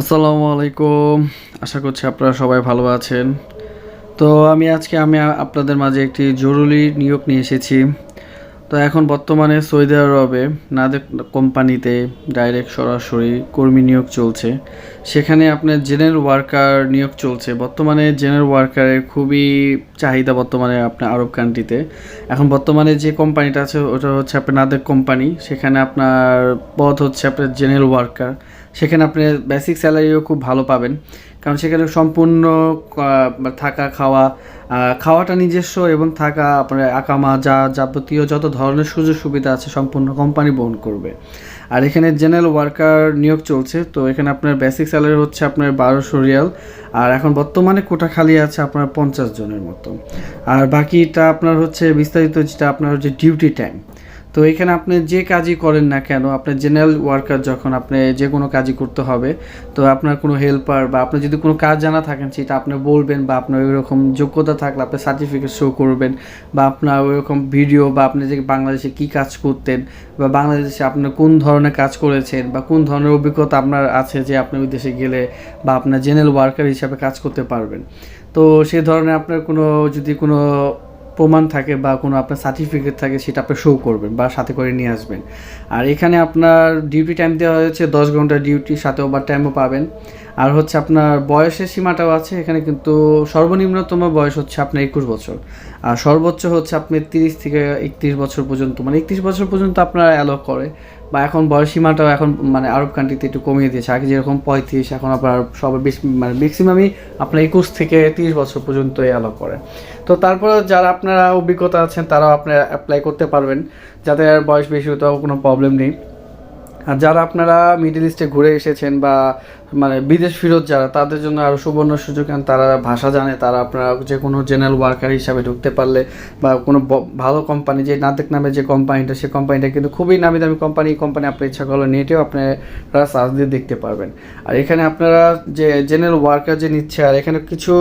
আসসালামু আলাইকুম। আশা করছি আপনারা সবাই ভালো আছেন। তো আজকে আপনাদের মাঝে একটি জরুরি নিয়োগ নিয়ে এসেছি। তো এখন বর্তমানে সৌদি আরবে নাদেক কোম্পানিতে ডাইরেক্ট সরাসরি কর্মী নিয়োগ চলছে। সেখানে আপনার জেনারেল ওয়ার্কার নিয়োগ চলছে। বর্তমানে জেনারেল ওয়ার্কারের খুবই চাহিদা বর্তমানে আপনার আরব কান্ট্রিতে। এখন বর্তমানে যে কোম্পানিটা আছে ওটা হচ্ছে আপনার নাদেক কোম্পানি। সেখানে আপনার পদ হচ্ছে আপনার জেনারেল ওয়ার্কার। সেখানে আপনি বেসিক স্যালারিও খুব ভালো পাবেন, কারণ সেখানে সম্পূর্ণ থাকা খাওয়া, খাওয়াটা নিজস্ব এবং থাকা আপনার আকামা যাবতীয় যত ধরনের সুযোগ সুবিধা আছে সম্পূর্ণ কোম্পানি বহন করবে। আর এখানে জেনারেল ওয়ার্কার নিয়োগ চলছে। তো এখানে আপনার বেসিক স্যালারি হচ্ছে আপনার 1200 রিয়াল। আর এখন বর্তমানে কোটা খালি আছে আপনার 50 জনের মতো। আর বাকিটা আপনার হচ্ছে বিস্তারিত, যেটা আপনার হচ্ছে ডিউটি টাইম। তো এখানে আপনি যে কাজই করেন না কেন, আপনার জেনারেল ওয়ার্কার যখন আপনি যে কোনো কাজই করতে হবে, তো আপনার কোনো হেল্পার বা আপনার যদি কোনো কাজ জানা থাকেন সেটা আপনি বলবেন, বা আপনার ওইরকম যোগ্যতা থাকলে আপনি সার্টিফিকেট শো করবেন, বা আপনার ওইরকম ভিডিও, বা আপনি যে বাংলাদেশে কী কাজ করতেন, বা বাংলাদেশে আপনি কোন ধরনের কাজ করেছেন, বা কোন ধরনের অভিজ্ঞতা আপনার আছে যে আপনি ওই দেশে গেলে বা আপনার জেনারেল ওয়ার্কার হিসাবে কাজ করতে পারবেন। তো সেই ধরনের আপনার যদি কোনো প্রমাণ থাকে বা কোনো আপনার সার্টিফিকেট থাকে, সেটা আপনি শো করবেন বা সাথে করে নিয়ে আসবেন। আর এখানে আপনার ডিউটি টাইম দেওয়া হয়েছে 10 ঘন্টা ডিউটি, সাথে ওভার টাইমও পাবেন। আর হচ্ছে আপনার বয়সের সীমাটাও আছে এখানে, কিন্তু সর্বনিম্নতম বয়স হচ্ছে আপনার 21 বছর, আর সর্বোচ্চ হচ্ছে আপনি 30 থেকে 31 বছর পর্যন্ত, মানে 31 বছর পর্যন্ত আপনারা অ্যালো করে। বা এখন বয়স সীমাটাও এখন মানে আরব কান্ট্রিতে একটু কমিয়ে দিয়েছে। আগে যেরকম 35, এখন আপনার সবাই বেশি মানে ম্যাক্সিমামই আপনার 21 থেকে 30 বছর পর্যন্ত অ্যালো করে। তো তারপরে যারা আপনারা অভিজ্ঞতা আছেন তারাও আপনারা অ্যাপ্লাই করতে পারবেন, যাদের বয়স বেশি হতেও কোনো প্রবলেম নেই। আর যারা আপনারা মিডল ইস্টে ঘুরে এসেছেন বা মানে বিদেশ ফেরত যারা, তাদের জন্য আরও সুবর্ণ সুযোগ। কারণ তারা ভাষা জানে, তারা আপনারা যে কোনো জেনারেল ওয়ার্কার হিসাবে ঢুকতে পারলে বা কোনো ভালো কোম্পানি, যে নাদেক নামে যে কোম্পানিটা, সেই কোম্পানিটা কিন্তু খুবই নামি দামি কোম্পানি আপনি ইচ্ছা করলে নেটেও আপনারা সার্চ দিয়ে দেখতে পারবেন। আর এখানে আপনারা যে জেনারেল ওয়ার্কার যে নিচ্ছে, আর এখানে কিছু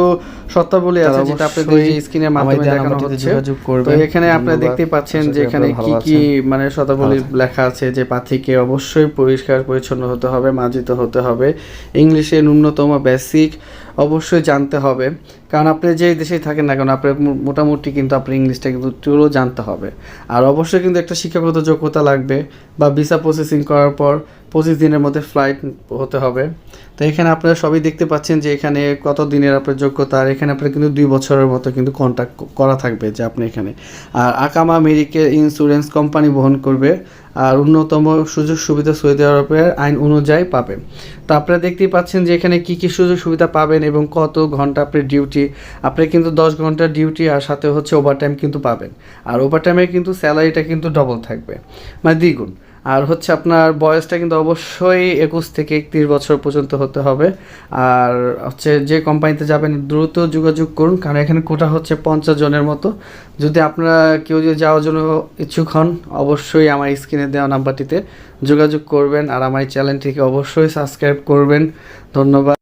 শর্তাবলী আছে যেটা আপনাদের যে স্ক্রিনের মাধ্যমে দেখানো হচ্ছে। তো এখানে আপনারা দেখতে পাচ্ছেন যে এখানে কি কি মানে শর্তাবলী লেখা আছে, যে প্রার্থীকে অবশ্যই পরিষ্কার পরিচ্ছন্ন হতে হবে, মার্জিত হতে হবে, ইংলিশে ন্যূনতম বেসিক অবশ্যই জানতে হবে। কারণ আপনি যে দেশেই থাকেন না কেন, আপনার মোটামুটি কিন্তু আপনার ইংলিশটা কিন্তু একটুও জানতে হবে। আর অবশ্যই কিন্তু একটা শিক্ষাগত যোগ্যতা লাগবে, বা ভিসা প্রসেসিং করার পর 25 দিনের মধ্যে ফ্লাইট হতে হবে। তো এখানে আপনারা সবই দেখতে পাচ্ছেন যে এখানে কত দিনের আপনার যোগ্যতা। আর এখানে আপনার কিন্তু 2 বছরের মতো কিন্তু কন্ট্যাক্ট করা থাকবে যে আপনি এখানে। আর আকামা মেডিকেল ইন্স্যুরেন্স কোম্পানি বহন করবে। আর অন্যতম সুযোগ সুবিধা সৌদি আরবের আইন অনুযায়ী পাবেন। তো আপনারা দেখতেই পাচ্ছেন যে এখানে কী কী সুযোগ সুবিধা পাবেন এবং কত ঘন্টা আপনার ডিউটি। আপনি কিন্তু 10 ঘন্টা ডিউটি, আর সাথে হচ্ছে ওভারটাইম কিন্তু পাবেন। আর ওভারটাইমে কিন্তু স্যালারিটা কিন্তু ডবল থাকবে, মানে দ্বিগুণ। আর হচ্ছে আপনার বয়সটা কিন্তু অবশ্যই 21 থেকে 31 বছর পর্যন্ত হতে হবে। আর হচ্ছে যে কোম্পানিতে যাবেন দ্রুত যোগাযোগ করুন, কারণ এখানে কোটা হচ্ছে 50 জনের মতো। যদি আপনারা কেউ যদি যাওয়ার জন্য ইচ্ছুক হন, অবশ্যই আমার স্ক্রিনে দেওয়া নাম্বারটিতে যোগাযোগ করবেন। আর আমার এই চ্যানেলটিকে অবশ্যই সাবস্ক্রাইব করবেন। ধন্যবাদ।